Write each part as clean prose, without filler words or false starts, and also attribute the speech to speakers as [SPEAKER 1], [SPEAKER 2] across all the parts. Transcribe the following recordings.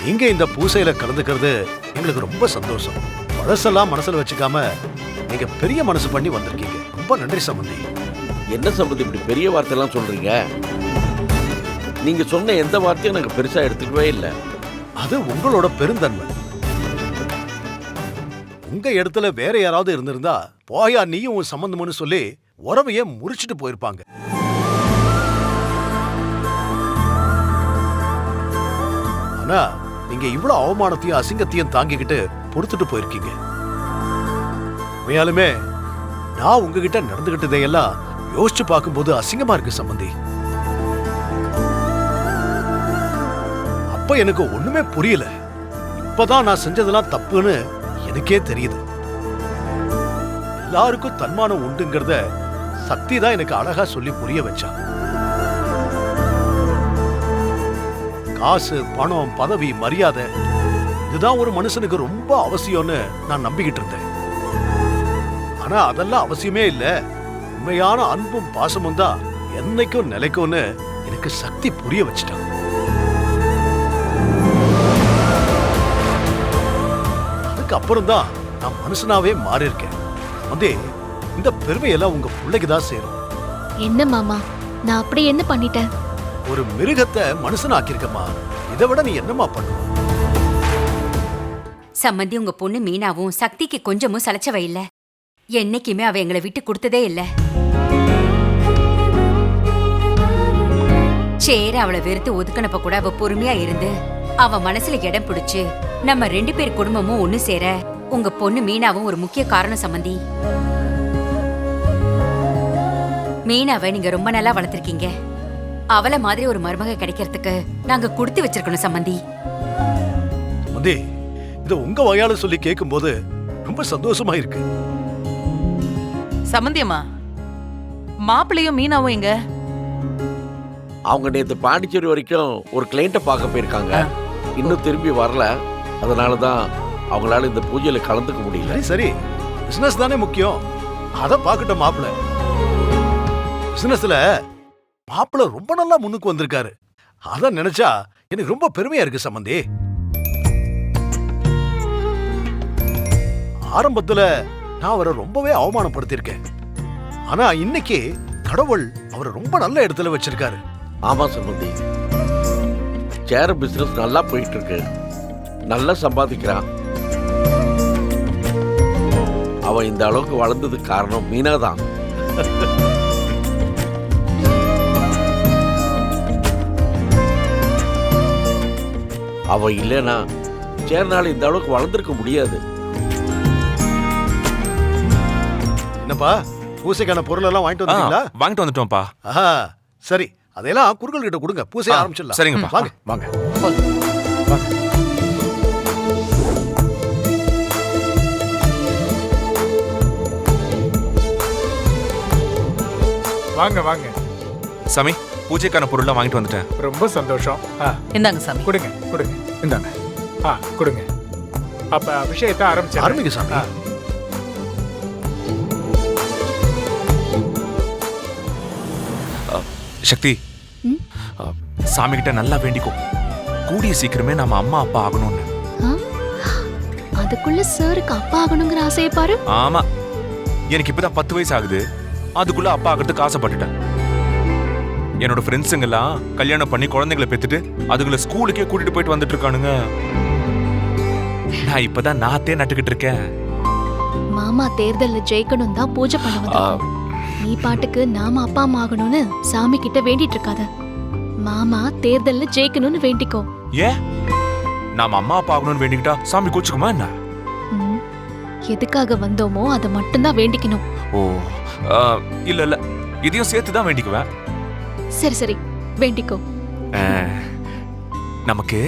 [SPEAKER 1] நீங்க இந்த பூசையில கலந்துக்கிறது எங்களுக்கு ரொம்ப சந்தோஷம். பழசெல்லாம் மனசுல வச்சுக்காம நீங்க பெரிய மனசு பண்ணி வந்திருக்கீங்க. ரொம்ப நன்றி சம்பந்தி.
[SPEAKER 2] என்ன சம்பந்தி இப்படி பெரிய வார்த்தையெல்லாம் சொல்றீங்க? நீங்க சொன்ன எந்த வார்த்தையும் எனக்கு பெருசா எடுத்துக்கவே இல்லை.
[SPEAKER 1] அது உங்களோட பெருந்தன்மை. உங்க இடத்துல வேற யாராவது இருந்திருந்தா போயா நீயும் உன் சம்பந்தம்னு சொல்லி உறவையே முறிச்சிட்டு போயிருப்பாங்க. ஆனா நீங்க இவ்வளவு அவமானத்தையும் அசிங்கத்தையும் தாங்கிக்கிட்டு பொறுத்துட்டு போயிருக்கீங்க. உண்மையாலுமே நான் உங்ககிட்ட நடந்துகிட்டதையெல்லாம் யோசிச்சு பார்க்கும்போது அசிங்கமா இருக்கு சம்பந்தி. அப்ப எனக்கு ஒண்ணுமே புரியல. இப்பதான் நான் செஞ்சதெல்லாம் தப்புன்னு எனக்கே தெரியுது. எல்லாருக்கும் தன்மானம் உண்டுங்கிறத சக்தி தான் எனக்கு அழகா சொல்லி புரிய வச்சா. காசு, பணம், பதவி, மரியாதை இதுதான் ஒரு மனுஷனுக்கு ரொம்ப அவசியம்னு நான் நம்பிக்கிட்டு இருந்தேன். ஆனா அதெல்லாம் அவசியமே இல்ல. உண்மையான அன்பும் பாசமும் தான் என்னைக்கும் நிலைக்கும்னு எனக்கு சக்தி புரிய வச்சிட்டான். அதுக்கு அப்புறம் தான் நான் மனுஷனாவே மாறி இருக்கேன். இந்த பெருமையெல்லாம் உங்க பிள்ளைக்கு தான் சேரும்.
[SPEAKER 3] என்ன மாமா, நான் அப்படி என்ன பண்ணிட்டேன்?
[SPEAKER 1] ஒரு மிருகத்தை மனுஷனாக்கிருக்கமா, இதை விட நீ என்னமா பண்ணுவ?
[SPEAKER 4] சம்பந்தி, உங்க பொண்ணு மீனாவும் சக்திக்கு கொஞ்சமும் சளைச்சவ இல்ல. என்னைக்குமே அவ எங்களை விட்டு கொடுத்ததே இல்ல. சேர அவளை வெறுத்து ஒதுக்கினப்ப கூட அவ பொறுமையா இருந்து அவ மனசுல இடம் பிடிச்சு நம்ம 2 பேர் குடும்பமும் ஒண்ணு சேர உங்க பொண்ணு மீனாவும் ஒரு முக்கிய காரணம் சம்பந்தி. மீனாவை நீங்க ரொம்ப நல்லா வளர்த்திருக்கீங்க. அவளை மாதிரி ஒரு மருமக கிடைக்கிறதுக்கு நாங்க கொடுத்து வச்சிருக்கணும் சம்பந்தி.
[SPEAKER 1] இத உங்க வாயால சொல்லி கேட்கும் போது ரொம்ப சந்தோஷமா இருக்கு.
[SPEAKER 5] சம்பந்தியம்மா, மாப்பிள்ளையும் மீனாவும் எங்க?
[SPEAKER 2] அவங்க நேற்று பாண்டிச்சேரி வரைக்கும் ஒரு கிளைண்ட்டை பார்க்க போயிருக்காங்க. இன்னும் திரும்பி வரல. அதனாலதான் அவங்களால இந்த பூஜையில கலந்துக்க முடியல.
[SPEAKER 1] சரி, பிசினஸ் தானே முக்கியம். அத பாக்கட்டும். மாப்பிள்ள பிசினஸ்ல மாப்பிள்ள ரொம்ப நல்லா முன்னுக்கு வந்திருக்காரு. அத நினைச்சா எனக்கு ரொம்ப பெருமையா இருக்கு சம்பந்தி. ஆரம்பத்துல நான் அவரை ரொம்பவே அவமானப்படுத்திருக்கேன். ஆனா இன்னைக்கு கடவுள் அவரை ரொம்ப நல்ல இடத்துல வச்சிருக்காரு.
[SPEAKER 2] ஆமா சம்பந்தி, சேர பிசினஸ் நல்லா போயிட்டு இருக்கு. நல்லா சம்பாதிக்கிறான். அவன் இந்த அளவுக்கு வளர்ந்ததுக்கு காரணம் மீனா தான். அவ இல்லைன்னா சேர்னால இந்த அளவுக்கு வளர்ந்துருக்க முடியாது.
[SPEAKER 1] என்னப்பா, பூசைக்கான பொருள் எல்லாம் வாங்கிட்டு வந்தீங்களா?
[SPEAKER 6] வாங்கிட்டு வந்துட்டோம்ப்பா.
[SPEAKER 1] சரி, அதெல்லாம் குருக்கள் கிட்ட கொடுங்க. பூசை ஆரம்பிச்சிடலாம்.
[SPEAKER 6] சரிங்கப்பா,
[SPEAKER 1] வாங்க வாங்க
[SPEAKER 7] வாங்க வாங்க.
[SPEAKER 6] சாமி, பூஜைக்கான பொருள்லாம் வாங்கிட்டு வந்துட்டேன்.
[SPEAKER 7] ரொம்ப சந்தோஷம்.
[SPEAKER 5] இந்தாங்க சாமி.
[SPEAKER 7] கொடுங்க கொடுங்க. இந்தாங்க. கொடுங்க. அப்ப அபிஷேகத்தை
[SPEAKER 1] ஆரம்பிங்க சாமி.
[SPEAKER 6] சக்தி, சாமி கிட்ட நல்லா வேண்டிக்கோ. கூடிய சீக்கிரமே நம்ம அம்மா அப்பா ஆகணும்னு.
[SPEAKER 3] அதுக்குள்ள சாருக்கு அப்பா ஆகணுங்கிற ஆசையை பாரு.
[SPEAKER 6] ஆமா, எனக்கு இப்பதான் 10 வயசு ஆகுது. அதுக்குள்ள அப்பா ஆகிறதுக்கு ஆசைப்பட்டுட்டேன். என்னோட ஃப்ரெண்ட்ஸுங்க எல்லாம் கல்யாணம் பண்ணி குழந்தைங்களை பெத்துட்டு அதுகளை ஸ்கூலுக்கே கூட்டிட்டு போயிட்டு வந்துட்டு இருக்கானுங்க. நான் இப்பதான் நாத்தே நட்டுக்கிட்டு இருக்கேன்.
[SPEAKER 3] மாமா தேர்தல்ல ஜெயிக்கணும் தான் பூஜை பண்ணுவது. நீ பாட்டுக்கு நாம அப்பா அம்மா ஆகணும்னு சாமி கிட்ட வேண்டிட்டு இருக்காத. மாமா தேர்தல்ல ஜெயிக்கணும்னு வேண்டிக்கோ.
[SPEAKER 6] ஏன் நாம அம்மா அப்பா ஆகணும்னு வேண்டிக்கிட்டா சாமி கோச்சுக்குமா என்ன?
[SPEAKER 3] எதுக்காக வந்தோமோ அதை மட்டும்தான் வேண்டிக்கணும்.
[SPEAKER 6] ஓ, இல்ல இல்ல, இதையும் சேர்த்து தான் வேண்டிக்குவேன்.
[SPEAKER 3] சரி சரி, வேண்டிக்கோ.
[SPEAKER 6] நமக்கு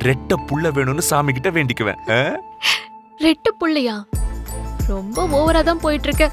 [SPEAKER 6] ரெட்ட புள்ள வேணும்னு சாமி கிட்ட வேண்டிக்குவேன்.
[SPEAKER 3] ரெட்ட புள்ளையா? ரொம்ப ஓவரா தான் போயிட்டு இருக்க.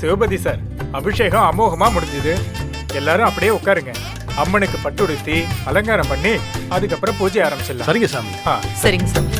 [SPEAKER 7] சிவபதி சார், அபிஷேகம் அமோகமா முடிஞ்சது. எல்லாரும் அப்படியே உட்காருங்க. அம்மனுக்கு பட்டுடுத்தி அலங்காரம் பண்ணி அதுக்கப்புறம் பூஜை ஆரம்பிச்சிடலாம்.
[SPEAKER 1] சரிங்க சாமி.
[SPEAKER 5] சரிங்க சாமி.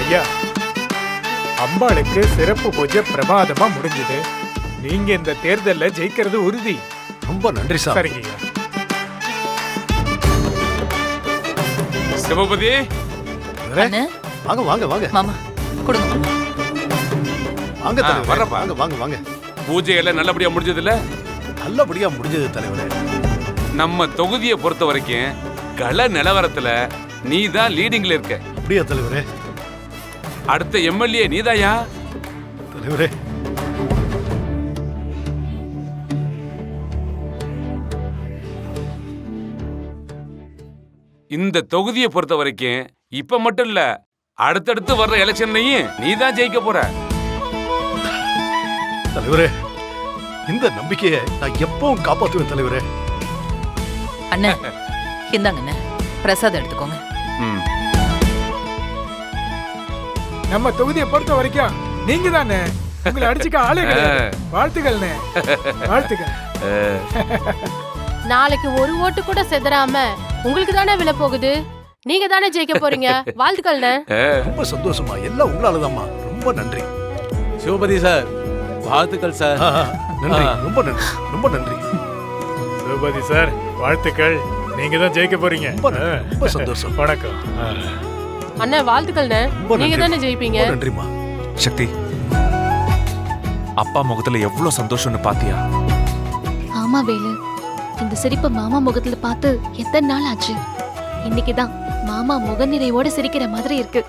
[SPEAKER 7] ஐயா, அம்பாளுக்கு சிறப்பு பூஜை பிரமாதமா முடிஞ்சது. நீங்க இந்த தேர்தல்ல ஜெயிக்கிறது உறுதி.
[SPEAKER 1] ரொம்ப நன்றி சாமி.
[SPEAKER 7] சரிங்க.
[SPEAKER 8] சிவபதி,
[SPEAKER 5] அண்ணே,
[SPEAKER 1] வாங்க வாங்க வாங்க
[SPEAKER 5] மாமா கொடுங்க மாமா.
[SPEAKER 1] வாங்க தலைவரே.
[SPEAKER 8] வர்றப்பா.
[SPEAKER 1] வாங்க வாங்க வாங்க.
[SPEAKER 8] பூஜை எல்லாம் நல்லபடியா முடிஞ்சதுல?
[SPEAKER 1] நல்லபடியா முடிஞ்சது தலைவரே.
[SPEAKER 8] நம்ம தொகுதியை பொறுத்த வரைக்கும் கள நிலவரத்துல நீ தான் லீடிங்ல இருக்க.
[SPEAKER 1] அப்படியா தலைவரே?
[SPEAKER 8] அடுத்த எம்எல்ஏ நீதாயா?
[SPEAKER 1] தலைவரே,
[SPEAKER 8] இந்த தொகுதியை பொறுத்த வரைக்கும் இப்ப மட்டும் இல்ல, அடுத்தடுத்து வர்ற எலெக்ஷன்லயும் நீ தான் ஜெயிக்க போற.
[SPEAKER 1] தலைவரே, இந்த நம்பிக்கையை நான் எப்பவும் காப்பாத்துவேன் தலைவரே.
[SPEAKER 5] அண்ணே, இந்தாங்க அண்ணே, பிரசாதம் எடுத்துக்கோங்க.
[SPEAKER 8] ம்.
[SPEAKER 7] நம்ம தொகுதியை பொறுத்த வரைக்கும் நீங்க தானே, உங்களை அடிச்சுக்க ஆளே கிடையாது. வாழ்த்துக்கள்ண்ணே, வாழ்த்துக்கள்.
[SPEAKER 9] நாளைக்கு ஒரு ஓட்டு கூட செதறாம உங்களுக்கு தானே விழ போகுது. நீங்க தானே ஜெயிக்க போறீங்க. வாழ்த்துக்கள்ண்ணே.
[SPEAKER 1] ரொம்ப சந்தோஷமா. எல்லாம் உங்களாலதாம்மா. ரொம்ப நன்றி.
[SPEAKER 10] சிவபதி சார், வாழ்த்துக்கள் சார்.
[SPEAKER 1] நன்றி, ரொம்ப நன்றி, ரொம்ப நன்றி.
[SPEAKER 7] சிவபதி சார், வாழ்த்துக்கள். நீங்க தான் ஜெயிக்க போறீங்க.
[SPEAKER 1] ரொம்ப சந்தோஷம்.
[SPEAKER 7] வணக்கம்.
[SPEAKER 9] அண்ணா வாழ்த்துக்கள்ண்ணே.
[SPEAKER 1] ரொம்ப
[SPEAKER 9] நீங்க
[SPEAKER 1] நன்றி.
[SPEAKER 9] தானே ஜெயிப்பீங்க.
[SPEAKER 1] ரொம்ப நன்றிமா.
[SPEAKER 6] சக்தி, அப்பா முகத்துல எவ்வளவு சந்தோஷம்னு பாத்தியா?
[SPEAKER 3] ஆமா வேலு, இந்த சிரிப்பை மாமா முகத்துல பார்த்து எத்தனை நாள் ஆச்சு. இன்னைக்குதான் மாமா முக நிறைவோட சிரிக்கிற மாதிரி இருக்கு.